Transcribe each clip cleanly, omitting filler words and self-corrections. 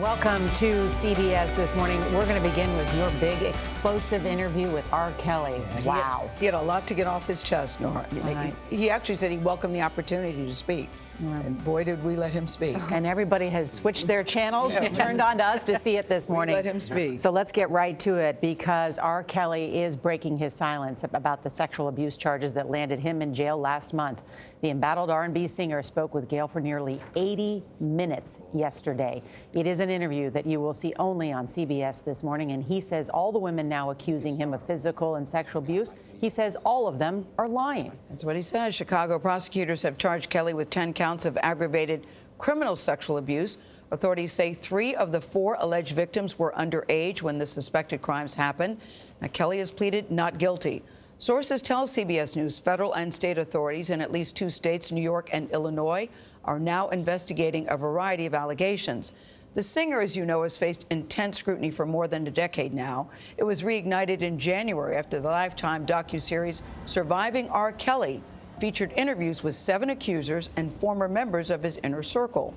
Welcome to CBS This Morning. We're going to begin with your big explosive interview with R. Kelly. Wow. He had a lot to get off his chest, Norah. Right. He actually said he welcomed the opportunity to speak. And boy, did we let him speak. And everybody has switched their channels and turned on to us to see it this morning. We let him speak. So let's get right to it, because R. Kelly is breaking his silence about the sexual abuse charges that landed him in jail last month. The embattled R&B singer spoke with Gayle for nearly 80 minutes yesterday. It is an interview that you will see only on CBS This Morning, and he says all the women now accusing him of physical and sexual abuse, he says all of them are lying. That's what he says. Chicago prosecutors have charged Kelly with 10 counts of aggravated criminal sexual abuse. Authorities say 3 of the 4 alleged victims were underage when the suspected crimes happened. Now, Kelly has pleaded not guilty. Sources tell CBS News federal and state authorities in at least 2 states, New York and Illinois, are now investigating a variety of allegations. The singer, as you know, has faced intense scrutiny for more than a decade now. It was reignited in January after the Lifetime docuseries Surviving R. Kelly featured interviews with 7 accusers and former members of his inner circle.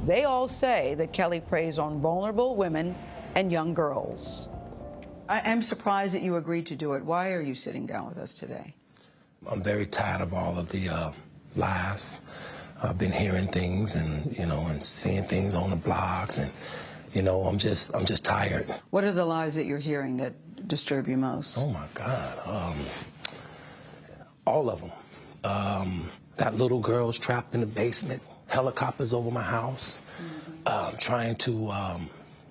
They all say that Kelly preys on vulnerable women and young girls. I am surprised that you agreed to do it. Why are you sitting down with us today? I'm very tired of all of the lies. I've been hearing things and, and seeing things on the blogs, and, I'm just tired. What are the lies that you're hearing that disturb you most? Oh my God, all of them. Got little girls trapped in the basement, helicopters over my house, trying to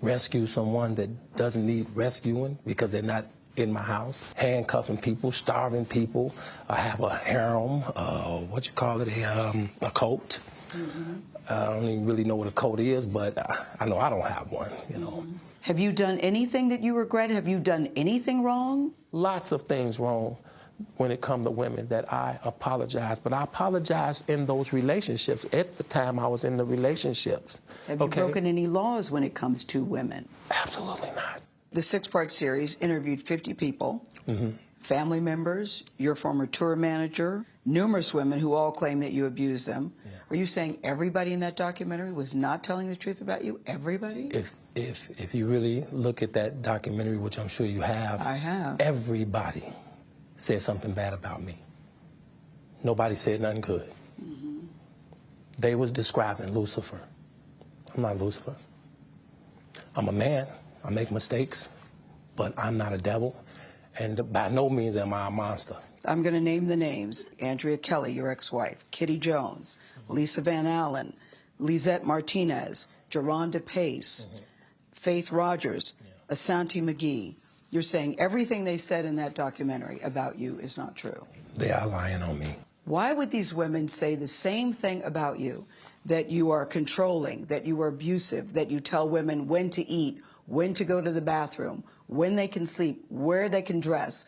rescue someone that doesn't need rescuing because they're not in my house, handcuffing people, starving people. I have a harem, a cult. I don't even really know what a cult is, but I know I don't have one, Have you done anything that you regret? Have you done anything wrong? Lots of things wrong when it comes to women that I apologize, but I apologize in those relationships at the time I was in the relationships. Have you broken any laws when it comes to women? Absolutely not. The 6-part series interviewed 50 people, family members, your former tour manager, numerous women who all claim that you abused them. Yeah. Are you saying everybody in that documentary was not telling the truth about you? Everybody? If you really look at that documentary, which I'm sure you have, I have. Everybody said something bad about me. Nobody said nothing good. They was describing Lucifer. I'm not Lucifer. I'm a man. I make mistakes, but I'm not a devil, and by no means am I a monster. I'm going to name the names. Andrea Kelly, your ex-wife, Kitty Jones, Lisa Van Allen, Lisette Martinez, Geronda Pace, Faith Rogers, Asante McGee. You're saying everything they said in that documentary about you is not true. They are lying on me. Why would these women say the same thing about you, that you are controlling, that you are abusive, that you tell women when to eat, when to go to the bathroom, when they can sleep, where they can dress?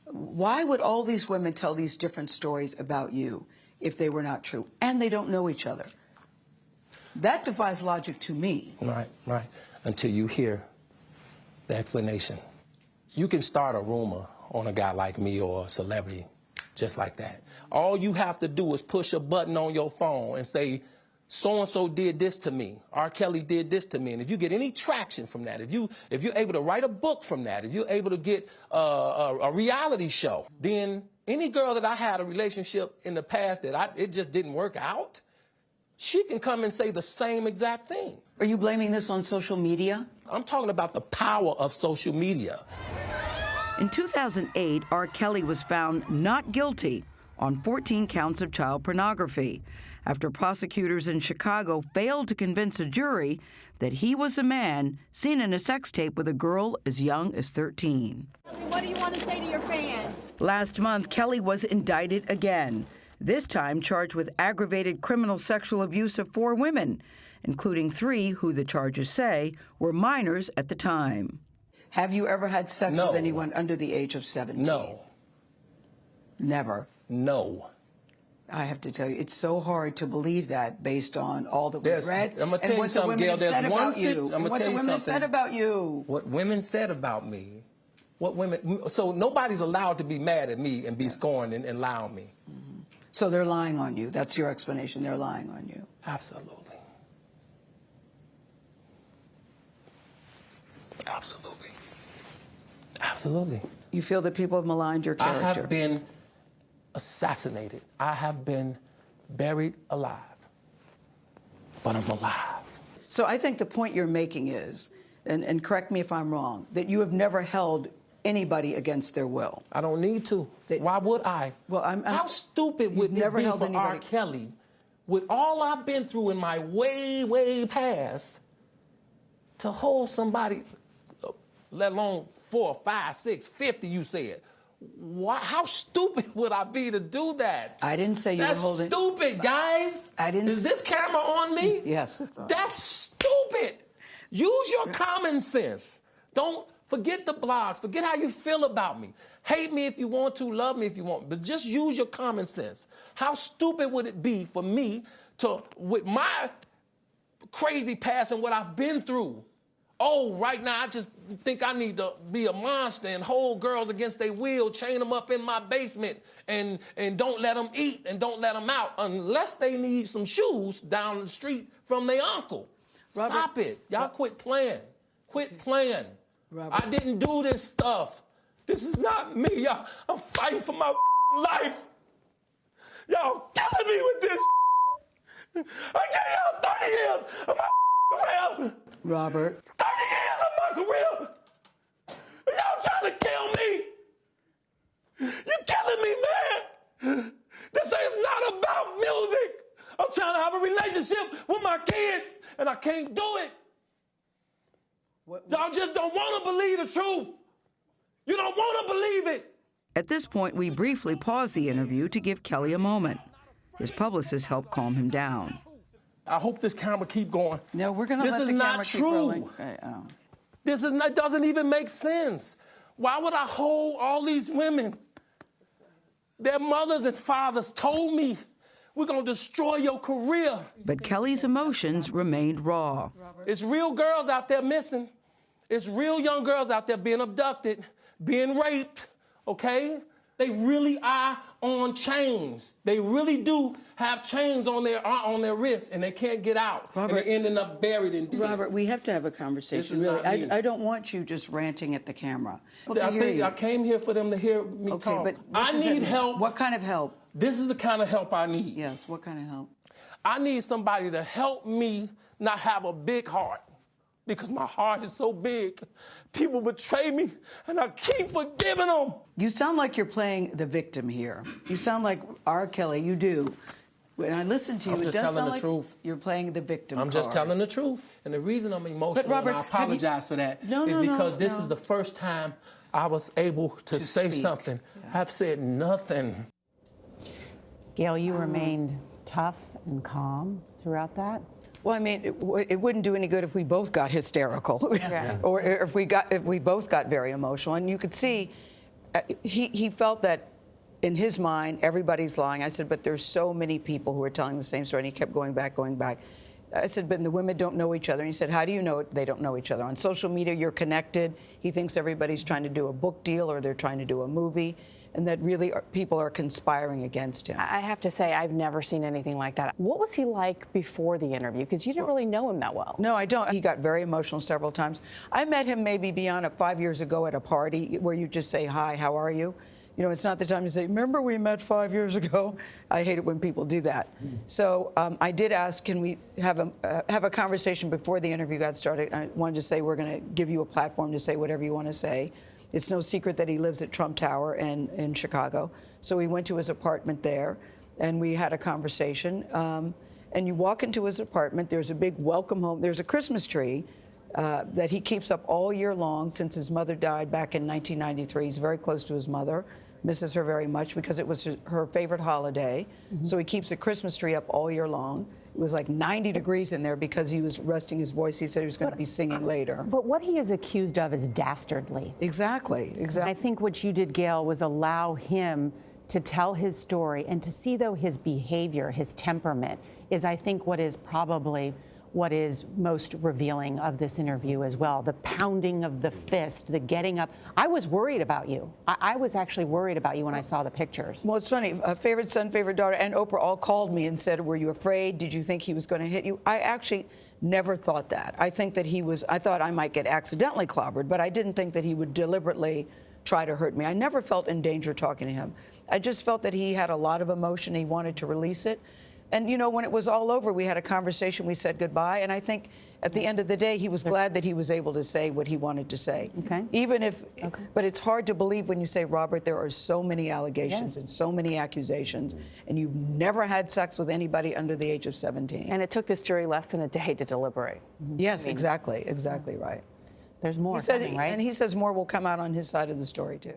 Why would all these women tell these different stories about you if they were not true? And they don't know each other. That defies logic to me. Right. Until you hear the explanation. You can start a rumor on a guy like me or a celebrity just like that. All you have to do is push a button on your phone and say, so-and-so did this to me. R. Kelly did this to me. And if you get any traction from that, if you're able to write a book from that, if you're able to get a reality show, then any girl that I had a relationship in the past that it just didn't work out, she can come and say the same exact thing. Are you blaming this on social media? I'm talking about the power of social media. In 2008, R. Kelly was found not guilty on 14 counts of child pornography after prosecutors in Chicago failed to convince a jury that he was a man seen in a sex tape with a girl as young as 13. What do you want to say to your fans? Last month, Kelly was indicted again, this time charged with aggravated criminal sexual abuse of 4 women, including 3 who the charges say were minors at the time. Have you ever had sex with anyone under the age of 17? No. Never? No. I have to tell you, it's so hard to believe that based on all that we've read. I'm going to tell you something, Gayle. There's one thing. I'm going to tell you something. What the women said about you. What women said about me. So nobody's allowed to be mad at me and be scorned and lie on me. So they're lying on you. That's your explanation. They're lying on you. Absolutely. Absolutely. Absolutely. You feel that people have maligned your character? I have been assassinated. I have been buried alive. But I'm alive. So I think the point you're making is, and correct me if I'm wrong, that you have never held anybody against their will. I don't need to. Why would I? Well, How stupid would it be for R. Kelly, with all I've been through in my way, way past, to hold somebody, let alone 4, 5, 6, 50, you said. Why, how stupid would I be to do that? I didn't say you were holding... That's stupid, guys. I didn't... Is this camera on me? Yes, it's on. That's stupid. Use your common sense. Don't forget the blogs. Forget how you feel about me. Hate me if you want to, love me if you want, but just use your common sense. How stupid would it be for me to, with my crazy past and what I've been through, oh, right now I just think I need to be a monster and hold girls against their will, chain them up in my basement, and don't let them eat and don't let them out unless they need some shoes down the street from their uncle. Robert, stop it. Y'all quit playing. Quit playing. Robert. I didn't do this stuff. This is not me. Y'all, I'm fighting for my life. Y'all killing me with this. I gave y'all 30 years of my career. Robert. 30 years of my career. Y'all trying to kill me. You're killing me, man. This is not about music. I'm trying to have a relationship with my kids, and I can't do it. Y'all just don't want to believe the truth. You don't want to believe it. At this point, we briefly paused the interview to give Kelly a moment. His publicist helped calm him down. I hope this camera keep going. No, we're going to let the camera keep rolling. This is not, doesn't even make sense. Why would I hold all these women? Their mothers and fathers told me, we're going to destroy your career. But Kelly's emotions remained raw. It's real girls out there missing. It's real young girls out there being abducted, being raped, okay? They really are on chains. They really do have chains on their wrists, and they can't get out. Robert, and they're ending up buried in deep. Robert, we have to have a conversation, really. I don't want you just ranting at the camera. I came here for them to hear me talk. But I need help. What kind of help? This is the kind of help I need. Yes, what kind of help? I need somebody to help me not have a big heart, because my heart is so big. People betray me, and I keep forgiving them. You sound like you're playing the victim here. You sound like R. Kelly. You do. When I listen to you, it does sound like you're playing the victim I'm just telling the truth. And the reason I'm emotional, Robert, and I apologize for that, is because this is the first time I was able to say speak. something. Yeah. I've said nothing. Gayle, you remained tough and calm throughout that? Well, I mean, it wouldn't do any good if we both got hysterical, or if we both got very emotional. And you could see, he felt that in his mind everybody's lying. I said, but there's so many people who are telling the same story. And he kept going back. I said, but the women don't know each other. And he said, how do you know they don't know each other? On social media, you're connected. He thinks everybody's trying to do a book deal or they're trying to do a movie, and that really people are conspiring against him. I have to say, I've never seen anything like that. What was he like before the interview? Because you didn't really know him that well. No, I don't. He got very emotional several times. I met him maybe, Bianna, 5 years ago at a party where you just say, hi, how are you? You know, it's not the time to say, remember we met 5 years ago? I hate it when people do that. So I did ask, can we have a conversation before the interview got started? I wanted to say, we're going to give you a platform to say whatever you want to say. It's no secret that he lives at Trump Tower in Chicago. So we went to his apartment there, and we had a conversation. And you walk into his apartment, there's a big welcome home. There's a Christmas tree that he keeps up all year long since his mother died back in 1993. He's very close to his mother, misses her very much because it was her favorite holiday. So he keeps a Christmas tree up all year long. It was like 90 degrees in there because he was resting his voice. He said he was going to be singing later. But what he is accused of is dastardly. Exactly. I think what you did, Gayle, was allow him to tell his story and to see, though, his behavior, his temperament, is, I think, what is probably what is most revealing of this interview as well. The pounding of the fist, the getting up. I was worried about you. I was actually worried about you when I saw the pictures. Well, it's funny. Favorite son, favorite daughter, and Oprah all called me and said, were you afraid? Did you think he was going to hit you? I actually never thought that. I think that I thought I might get accidentally clobbered, but I didn't think that he would deliberately try to hurt me. I never felt in danger talking to him. I just felt that he had a lot of emotion. He wanted to release it. And, you know, when it was all over, we had a conversation, we said goodbye, and I think at the end of the day, he was glad that he was able to say what he wanted to say. Okay. Even if, but it's hard to believe when you say, Robert, there are so many allegations and so many accusations, and you've never had sex with anybody under the age of 17. And it took this jury less than a day to deliberate. Yes, exactly right. There's more He said, coming, right? and he says more will come out on his side of the story, too.